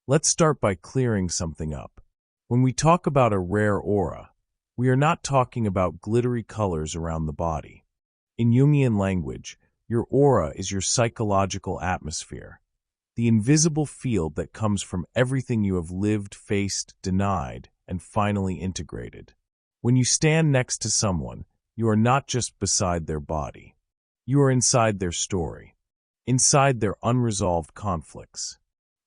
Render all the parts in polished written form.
Let's start by clearing something up. When we talk about a rare aura, we are not talking about glittery colors around the body. In Jungian language, your aura is your psychological atmosphere, the invisible field that comes from everything you have lived, faced, denied, and finally integrated. When you stand next to someone, you are not just beside their body. You are inside their story, inside their unresolved conflicts,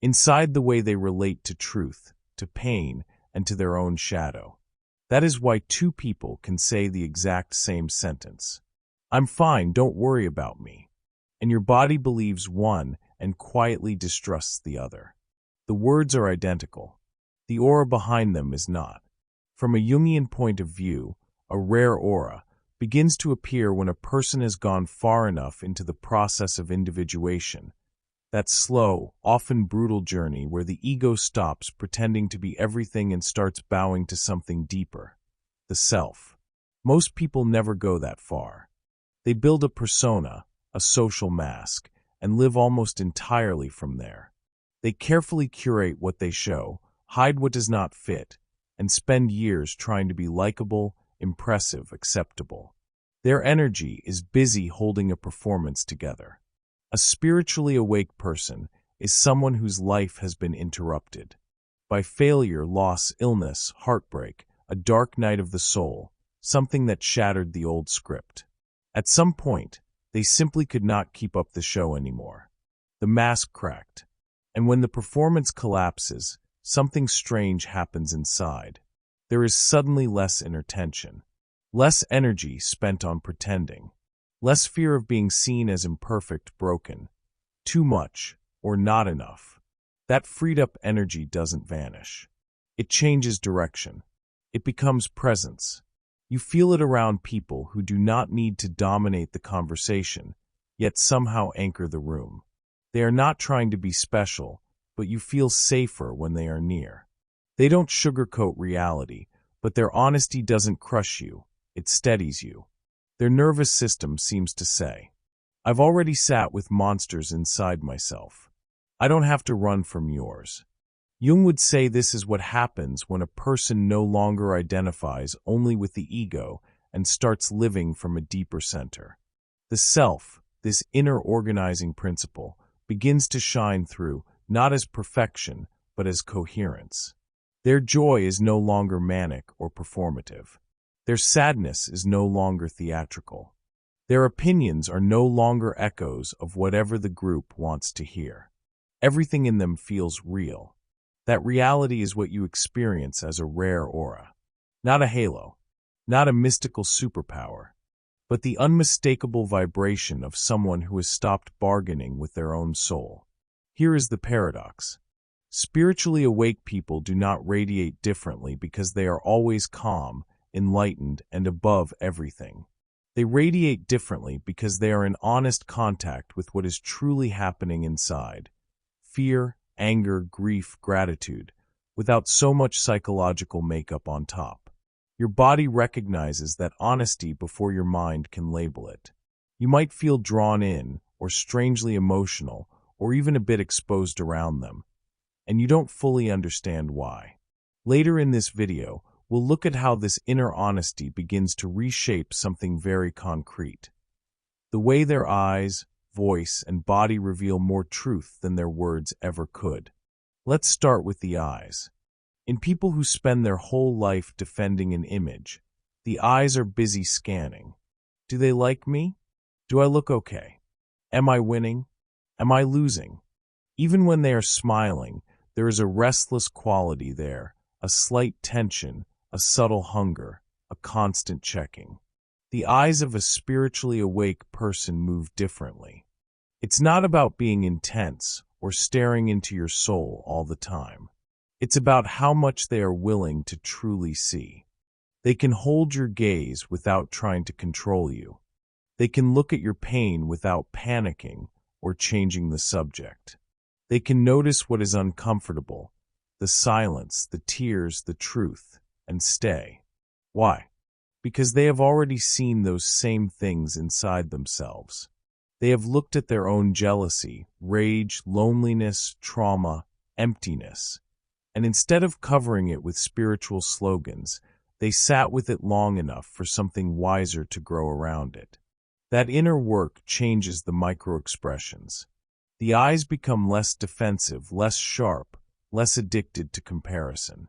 inside the way they relate to truth, to pain, and to their own shadow. That is why two people can say the exact same sentence. "I'm fine, don't worry about me." And your body believes one and quietly distrusts the other. The words are identical. The aura behind them is not. From a Jungian point of view, a rare aura begins to appear when a person has gone far enough into the process of individuation, that slow, often brutal journey where the ego stops pretending to be everything and starts bowing to something deeper, the self. Most people never go that far. They build a persona, a social mask, and live almost entirely from there. They carefully curate what they show, hide what does not fit, and spend years trying to be likable, impressive, acceptable. Their energy is busy holding a performance together. A spiritually awake person is someone whose life has been interrupted by failure, loss, illness, heartbreak, a dark night of the soul, something that shattered the old script. At some point, they simply could not keep up the show anymore. The mask cracked, and when the performance collapses, something strange happens inside. There is suddenly less inner tension, less energy spent on pretending, less fear of being seen as imperfect, broken, too much, or not enough. That freed-up energy doesn't vanish. It changes direction. It becomes presence. You feel it around people who do not need to dominate the conversation, yet somehow anchor the room. They are not trying to be special, but you feel safer when they are near. They don't sugarcoat reality, but their honesty doesn't crush you, it steadies you. Their nervous system seems to say, "I've already sat with monsters inside myself. I don't have to run from yours." Jung would say this is what happens when a person no longer identifies only with the ego and starts living from a deeper center. The self, this inner organizing principle, begins to shine through, not as perfection, but as coherence. Their joy is no longer manic or performative. Their sadness is no longer theatrical. Their opinions are no longer echoes of whatever the group wants to hear. Everything in them feels real. That reality is what you experience as a rare aura. Not a halo, not a mystical superpower, but the unmistakable vibration of someone who has stopped bargaining with their own soul. Here is the paradox. Spiritually awake people do not radiate differently because they are always calm, enlightened, and above everything. They radiate differently because they are in honest contact with what is truly happening inside. Fear, anger, grief, gratitude, without so much psychological makeup on top. Your body recognizes that honesty before your mind can label it. You might feel drawn in, or strangely emotional, or even a bit exposed around them, and you don't fully understand why. Later in this video, we'll look at how this inner honesty begins to reshape something very concrete. The way their eyes, voice, and body reveal more truth than their words ever could. Let's start with the eyes. In people who spend their whole life defending an image, the eyes are busy scanning. Do they like me? Do I look okay? Am I winning? Am I losing? Even when they are smiling, there is a restless quality there, a slight tension, a subtle hunger, a constant checking. The eyes of a spiritually awake person move differently. It's not about being intense or staring into your soul all the time. It's about how much they are willing to truly see. They can hold your gaze without trying to control you. They can look at your pain without panicking or changing the subject. They can notice what is uncomfortable, the silence, the tears, the truth, and stay. Why? Because they have already seen those same things inside themselves. They have looked at their own jealousy, rage, loneliness, trauma, emptiness. And instead of covering it with spiritual slogans, they sat with it long enough for something wiser to grow around it. That inner work changes the micro-expressions. The eyes become less defensive, less sharp, less addicted to comparison.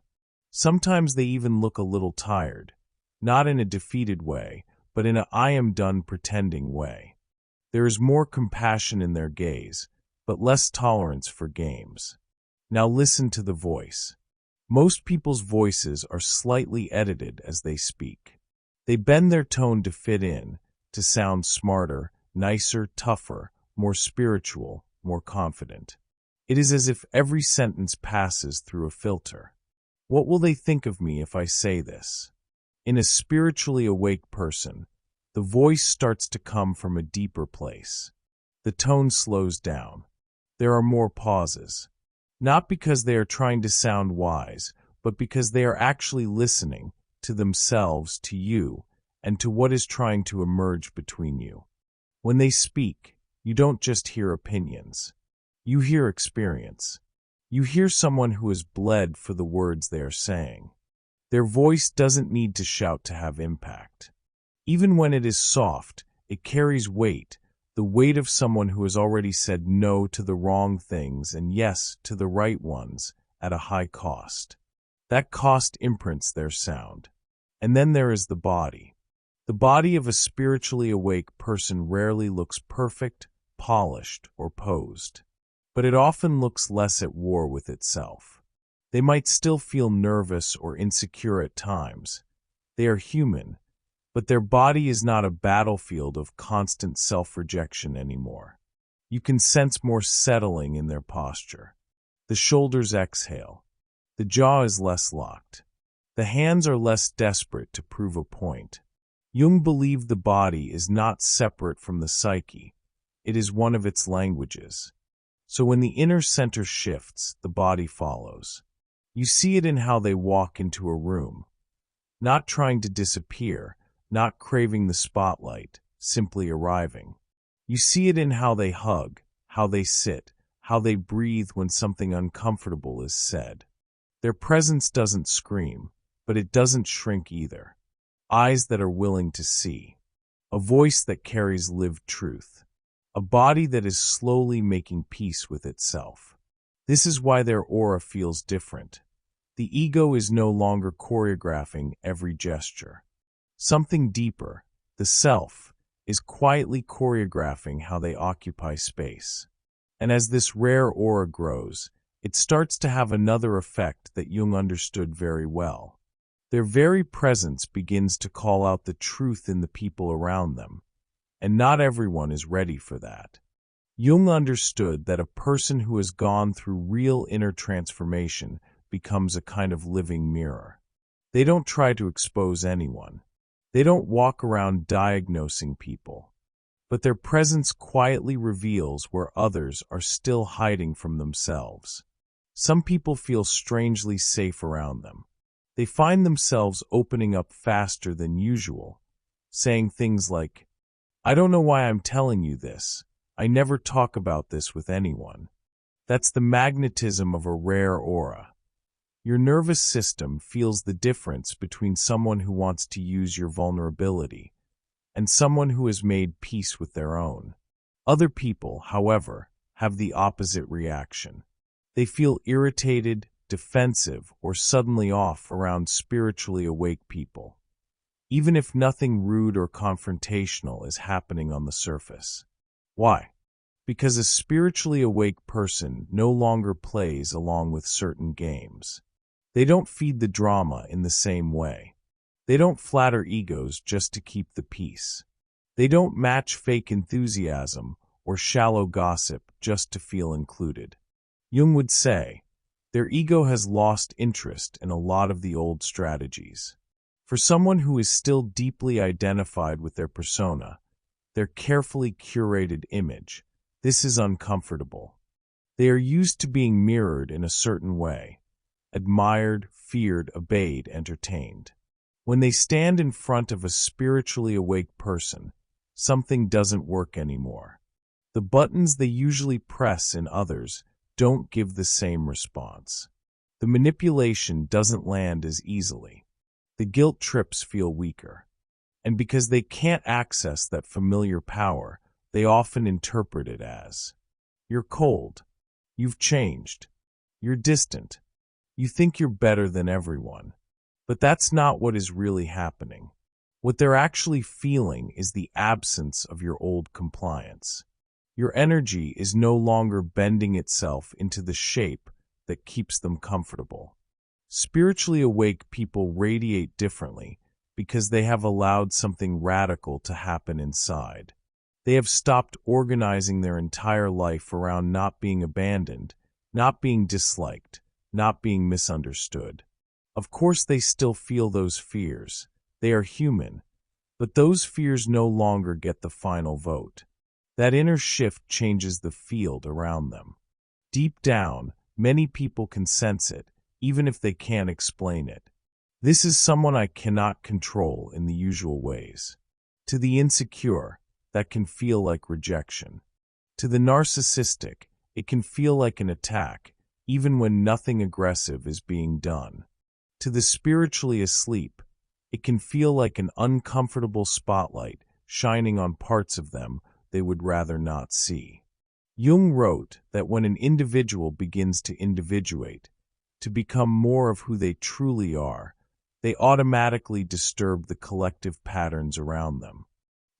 Sometimes they even look a little tired, not in a defeated way, but in a "I am done pretending" way. There is more compassion in their gaze, but less tolerance for games. Now listen to the voice. Most people's voices are slightly edited as they speak. They bend their tone to fit in, to sound smarter, nicer, tougher, more spiritual, more confident. It is as if every sentence passes through a filter. What will they think of me if I say this? In a spiritually awake person, the voice starts to come from a deeper place. The tone slows down. There are more pauses. Not because they are trying to sound wise, but because they are actually listening to themselves, to you, and to what is trying to emerge between you. When they speak, you don't just hear opinions. You hear experience. You hear someone who has bled for the words they are saying. Their voice doesn't need to shout to have impact. Even when it is soft, it carries weight, the weight of someone who has already said no to the wrong things and yes to the right ones at a high cost. That cost imprints their sound. And then there is the body. The body of a spiritually awake person rarely looks perfect, polished, or posed. But it often looks less at war with itself. They might still feel nervous or insecure at times. They are human, but their body is not a battlefield of constant self-rejection anymore. You can sense more settling in their posture. The shoulders exhale. The jaw is less locked. The hands are less desperate to prove a point. Jung believed the body is not separate from the psyche. It is one of its languages. So when the inner center shifts, the body follows. You see it in how they walk into a room. Not trying to disappear, not craving the spotlight, simply arriving. You see it in how they hug, how they sit, how they breathe when something uncomfortable is said. Their presence doesn't scream, but it doesn't shrink either. Eyes that are willing to see. A voice that carries lived truth. A body that is slowly making peace with itself. This is why their aura feels different. The ego is no longer choreographing every gesture. Something deeper, the self, is quietly choreographing how they occupy space. And as this rare aura grows, it starts to have another effect that Jung understood very well. Their very presence begins to call out the truth in the people around them. And not everyone is ready for that. Jung understood that a person who has gone through real inner transformation becomes a kind of living mirror. They don't try to expose anyone. They don't walk around diagnosing people. But their presence quietly reveals where others are still hiding from themselves. Some people feel strangely safe around them. They find themselves opening up faster than usual, saying things like, "I don't know why I'm telling you this. I never talk about this with anyone." That's the magnetism of a rare aura. Your nervous system feels the difference between someone who wants to use your vulnerability and someone who has made peace with their own. Other people, however, have the opposite reaction. They feel irritated, defensive, or suddenly off around spiritually awake people, even if nothing rude or confrontational is happening on the surface. Why? Because a spiritually awake person no longer plays along with certain games. They don't feed the drama in the same way. They don't flatter egos just to keep the peace. They don't match fake enthusiasm or shallow gossip just to feel included. Jung would say, their ego has lost interest in a lot of the old strategies. For someone who is still deeply identified with their persona, their carefully curated image, this is uncomfortable. They are used to being mirrored in a certain way, admired, feared, obeyed, entertained. When they stand in front of a spiritually awake person, something doesn't work anymore. The buttons they usually press in others don't give the same response. The manipulation doesn't land as easily. The guilt trips feel weaker. And because they can't access that familiar power, they often interpret it as, "You're cold. You've changed. You're distant. You think you're better than everyone." But that's not what is really happening. What they're actually feeling is the absence of your old compliance. Your energy is no longer bending itself into the shape that keeps them comfortable. Spiritually awake people radiate differently because they have allowed something radical to happen inside. They have stopped organizing their entire life around not being abandoned, not being disliked, not being misunderstood. Of course, they still feel those fears. They are human, but those fears no longer get the final vote. That inner shift changes the field around them. Deep down, many people can sense it, even if they can't explain it. This is someone I cannot control in the usual ways. To the insecure, that can feel like rejection. To the narcissistic, it can feel like an attack, even when nothing aggressive is being done. To the spiritually asleep, it can feel like an uncomfortable spotlight shining on parts of them they would rather not see. Jung wrote that when an individual begins to individuate, to become more of who they truly are, they automatically disturb the collective patterns around them.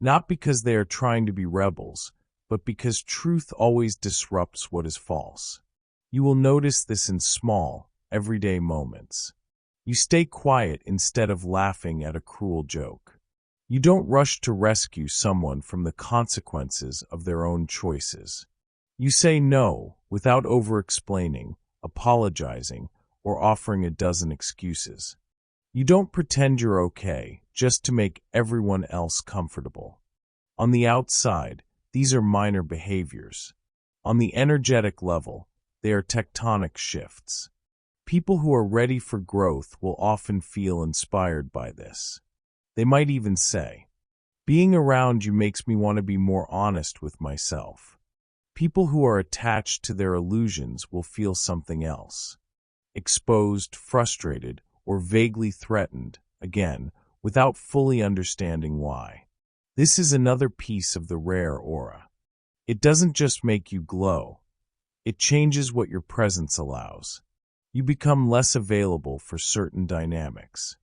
Not because they are trying to be rebels, but because truth always disrupts what is false. You will notice this in small, everyday moments. You stay quiet instead of laughing at a cruel joke. You don't rush to rescue someone from the consequences of their own choices. You say no without over-explaining, apologizing, or offering a dozen excuses. You don't pretend you're okay just to make everyone else comfortable. On the outside, these are minor behaviors. On the energetic level, they are tectonic shifts. People who are ready for growth will often feel inspired by this. They might even say, "Being around you makes me want to be more honest with myself." People who are attached to their illusions will feel something else. Exposed, frustrated, or vaguely threatened, again, without fully understanding why. This is another piece of the rare aura. It doesn't just make you glow. It changes what your presence allows. You become less available for certain dynamics.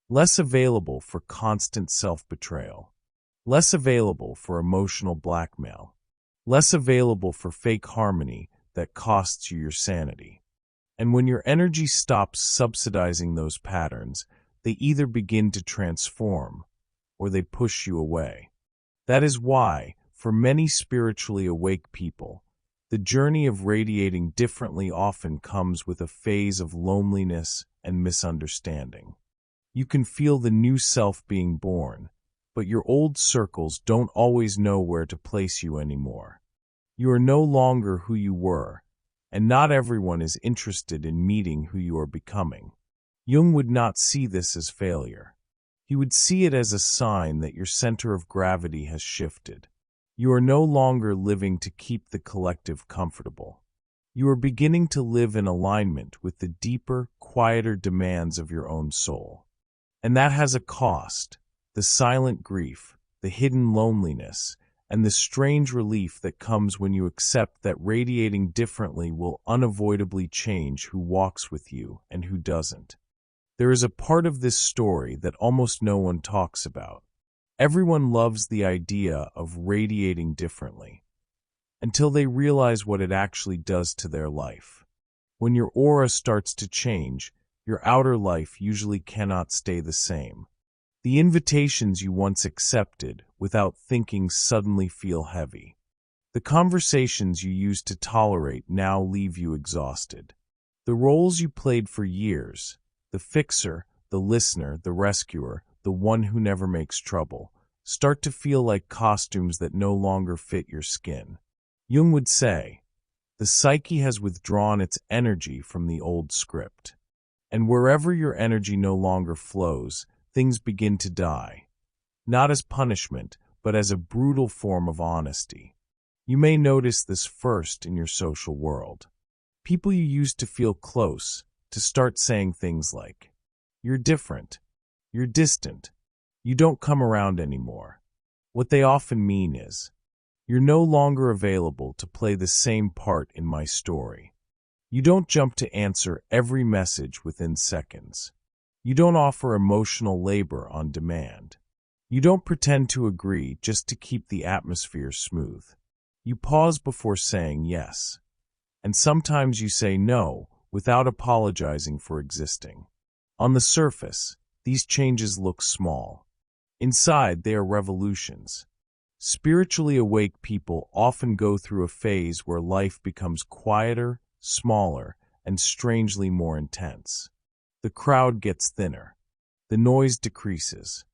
Less available for constant self-betrayal. Less available for emotional blackmail. Less available for fake harmony that costs you your sanity. And when your energy stops subsidizing those patterns, they either begin to transform or they push you away. That is why, for many spiritually awake people, the journey of radiating differently often comes with a phase of loneliness and misunderstanding. You can feel the new self being born, but your old circles don't always know where to place you anymore. You are no longer who you were, and not everyone is interested in meeting who you are becoming. Jung would not see this as failure. He would see it as a sign that your center of gravity has shifted. You are no longer living to keep the collective comfortable. You are beginning to live in alignment with the deeper, quieter demands of your own soul. And that has a cost, the silent grief, the hidden loneliness, and the strange relief that comes when you accept that radiating differently will unavoidably change who walks with you and who doesn't. There is a part of this story that almost no one talks about. Everyone loves the idea of radiating differently, until they realize what it actually does to their life. When your aura starts to change, your outer life usually cannot stay the same. The invitations you once accepted without thinking suddenly feel heavy. The conversations you used to tolerate now leave you exhausted. The roles you played for years, the fixer, the listener, the rescuer, the one who never makes trouble, start to feel like costumes that no longer fit your skin. Jung would say, the psyche has withdrawn its energy from the old script. And wherever your energy no longer flows, things begin to die. Not as punishment, but as a brutal form of honesty. You may notice this first in your social world. People you used to feel close, to start saying things like, "You're different. You're distant. You don't come around anymore." What they often mean is, "You're no longer available to play the same part in my story. You don't jump to answer every message within seconds. You don't offer emotional labor on demand. You don't pretend to agree just to keep the atmosphere smooth. You pause before saying yes. And sometimes you say no without apologizing for existing." On the surface, these changes look small. Inside, they are revolutions. Spiritually awake people often go through a phase where life becomes quieter, smaller, and strangely more intense. The crowd gets thinner. The noise decreases.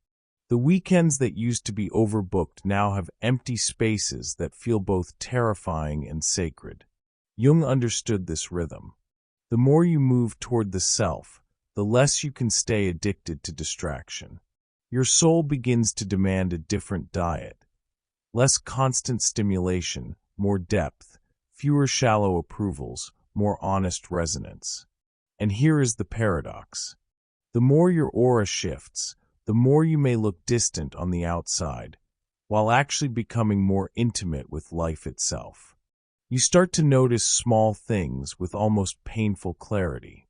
The weekends that used to be overbooked now have empty spaces that feel both terrifying and sacred. Jung understood this rhythm. The more you move toward the self, the less you can stay addicted to distraction. Your soul begins to demand a different diet. Less constant stimulation, more depth, fewer shallow approvals, more honest resonance. And here is the paradox. The more your aura shifts, the more you may look distant on the outside, while actually becoming more intimate with life itself. You start to notice small things with almost painful clarity.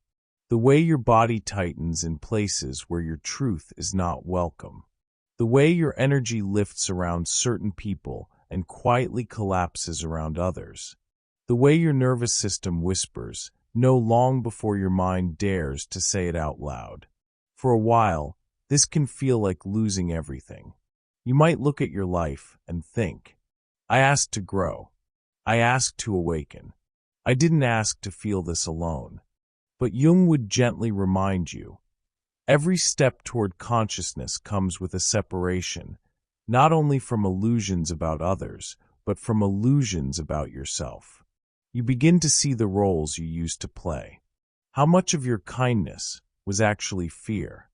The way your body tightens in places where your truth is not welcome. The way your energy lifts around certain people and quietly collapses around others. The way your nervous system whispers, no, long before your mind dares to say it out loud. For a while, this can feel like losing everything. You might look at your life and think, "I asked to grow. I asked to awaken. I didn't ask to feel this alone." But Jung would gently remind you, every step toward consciousness comes with a separation, not only from illusions about others, but from illusions about yourself. You begin to see the roles you used to play. How much of your kindness was actually fear?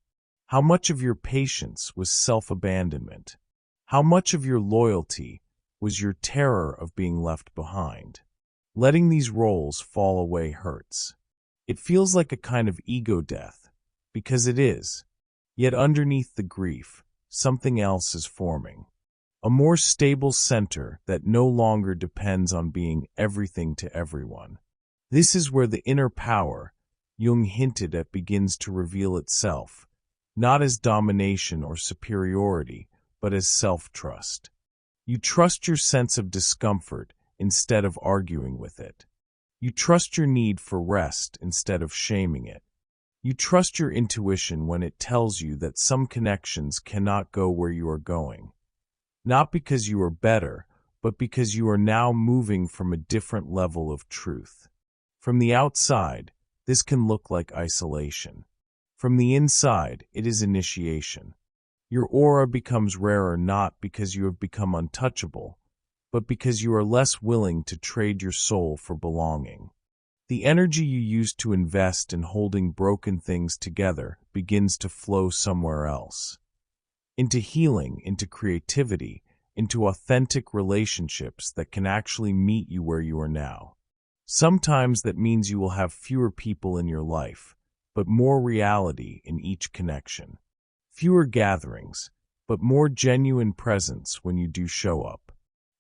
How much of your patience was self-abandonment? How much of your loyalty was your terror of being left behind? Letting these roles fall away hurts. It feels like a kind of ego death, because it is. Yet underneath the grief, something else is forming. A more stable center that no longer depends on being everything to everyone. This is where the inner power, Jung hinted at, begins to reveal itself, not as domination or superiority, but as self-trust. You trust your sense of discomfort instead of arguing with it. You trust your need for rest instead of shaming it. You trust your intuition when it tells you that some connections cannot go where you are going. Not because you are better, but because you are now moving from a different level of truth. From the outside, this can look like isolation. From the inside, it is initiation. Your aura becomes rarer not because you have become untouchable, but because you are less willing to trade your soul for belonging. The energy you used to invest in holding broken things together begins to flow somewhere else. Into healing, into creativity, into authentic relationships that can actually meet you where you are now. Sometimes that means you will have fewer people in your life, but more reality in each connection. Fewer gatherings, but more genuine presence when you do show up.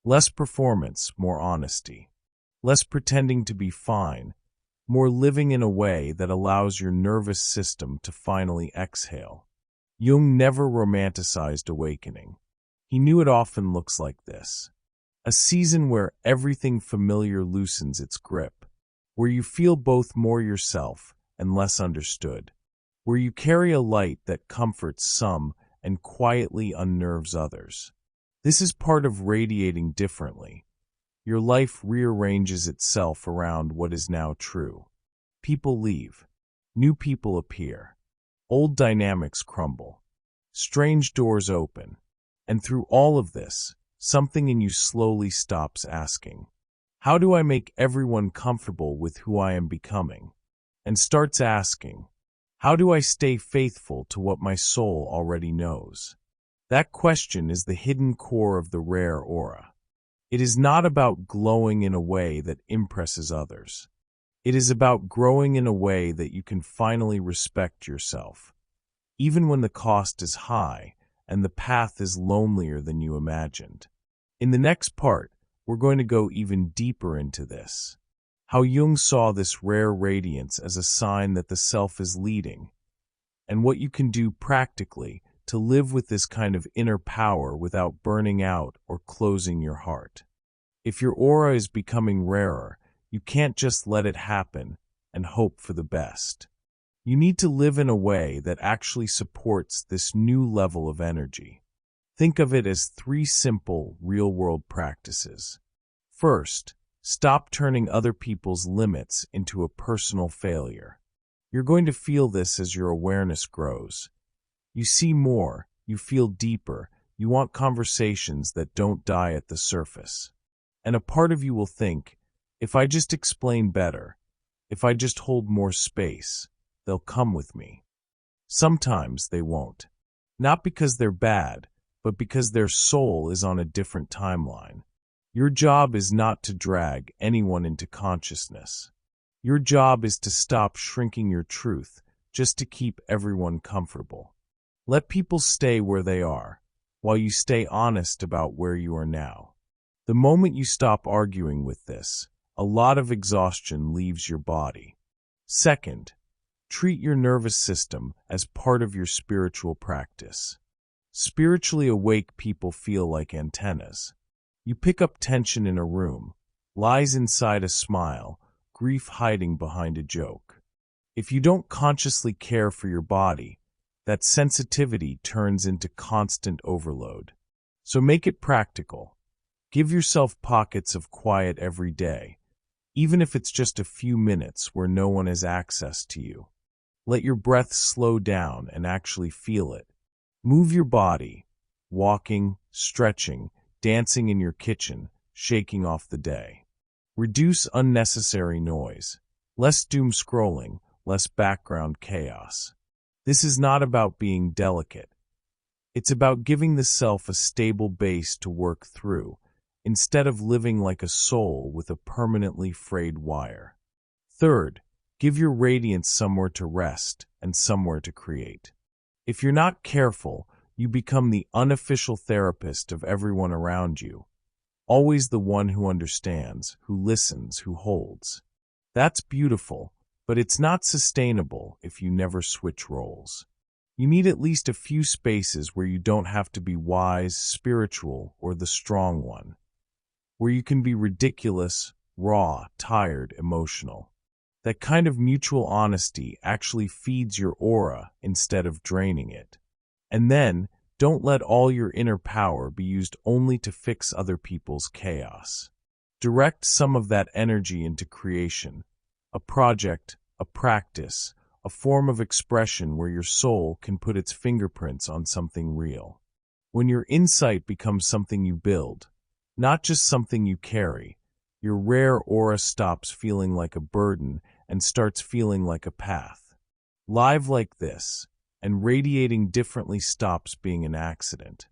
Less performance, more honesty. Less pretending to be fine, more living in a way that allows your nervous system to finally exhale. Jung never romanticized awakening. He knew it often looks like this. A season where everything familiar loosens its grip, where you feel both more yourself and less understood, where you carry a light that comforts some and quietly unnerves others. This is part of radiating differently. Your life rearranges itself around what is now true. People leave. New people appear. Old dynamics crumble. Strange doors open. And through all of this, something in you slowly stops asking, "How do I make everyone comfortable with who I am becoming?" And starts asking, "How do I stay faithful to what my soul already knows?" That question is the hidden core of the rare aura. It is not about glowing in a way that impresses others. It is about growing in a way that you can finally respect yourself, even when the cost is high and the path is lonelier than you imagined. In the next part, we're going to go even deeper into this. How Jung saw this rare radiance as a sign that the self is leading, and what you can do practically to live with this kind of inner power without burning out or closing your heart. If your aura is becoming rarer, you can't just let it happen and hope for the best. You need to live in a way that actually supports this new level of energy. Think of it as 3 simple, real-world practices. First, stop turning other people's limits into a personal failure. You're going to feel this as your awareness grows. You see more, you feel deeper, you want conversations that don't die at the surface. And a part of you will think, if I just explain better, if I just hold more space, they'll come with me. Sometimes they won't. Not because they're bad, but because their soul is on a different timeline. Your job is not to drag anyone into consciousness. Your job is to stop shrinking your truth just to keep everyone comfortable. Let people stay where they are, while you stay honest about where you are now. The moment you stop arguing with this, a lot of exhaustion leaves your body. Second, treat your nervous system as part of your spiritual practice. Spiritually awake people feel like antennas. You pick up tension in a room, lies inside a smile, grief hiding behind a joke. If you don't consciously care for your body, that sensitivity turns into constant overload. So make it practical. Give yourself pockets of quiet every day, even if it's just a few minutes where no one has access to you. Let your breath slow down and actually feel it. Move your body, walking, stretching, dancing in your kitchen, shaking off the day. Reduce unnecessary noise. Less doom scrolling, less background chaos. This is not about being delicate. It's about giving the self a stable base to work through, instead of living like a soul with a permanently frayed wire. Third, give your radiance somewhere to rest and somewhere to create. If you're not careful, you become the unofficial therapist of everyone around you, always the one who understands, who listens, who holds. That's beautiful, but it's not sustainable if you never switch roles. You need at least a few spaces where you don't have to be wise, spiritual, or the strong one, where you can be ridiculous, raw, tired, emotional. That kind of mutual honesty actually feeds your aura instead of draining it. And then, don't let all your inner power be used only to fix other people's chaos. Direct some of that energy into creation, a project, a practice, a form of expression where your soul can put its fingerprints on something real. When your insight becomes something you build, not just something you carry, your rare aura stops feeling like a burden and starts feeling like a path. Live like this, and radiating differently stops being an accident.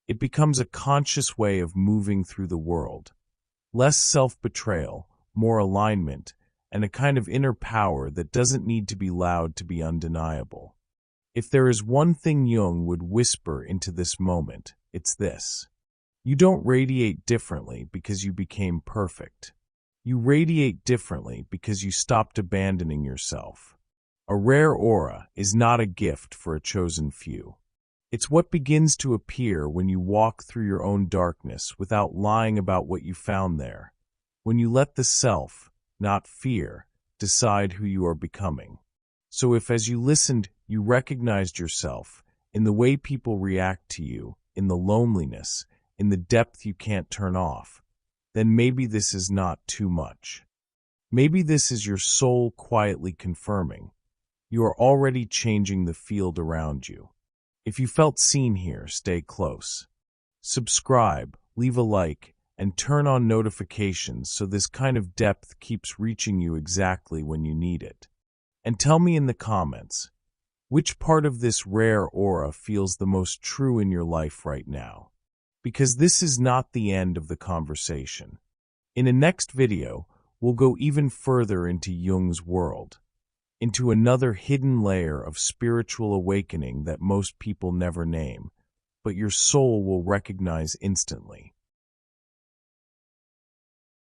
It becomes a conscious way of moving through the world. Less self-betrayal, more alignment, and a kind of inner power that doesn't need to be loud to be undeniable. If there is one thing Jung would whisper into this moment, it's this. You don't radiate differently because you became perfect. You radiate differently because you stopped abandoning yourself. A rare aura is not a gift for a chosen few. It's what begins to appear when you walk through your own darkness without lying about what you found there, when you let the self, not fear, decide who you are becoming. So if as you listened, you recognized yourself in the way people react to you, in the loneliness, in the depth you can't turn off, then maybe this is not too much. Maybe this is your soul quietly confirming. You are already changing the field around you. If you felt seen here, stay close. Subscribe, leave a like, and turn on notifications so this kind of depth keeps reaching you exactly when you need it. And tell me in the comments, which part of this rare aura feels the most true in your life right now? Because this is not the end of the conversation. In a next video, we'll go even further into Jung's world, into another hidden layer of spiritual awakening that most people never name, but your soul will recognize instantly.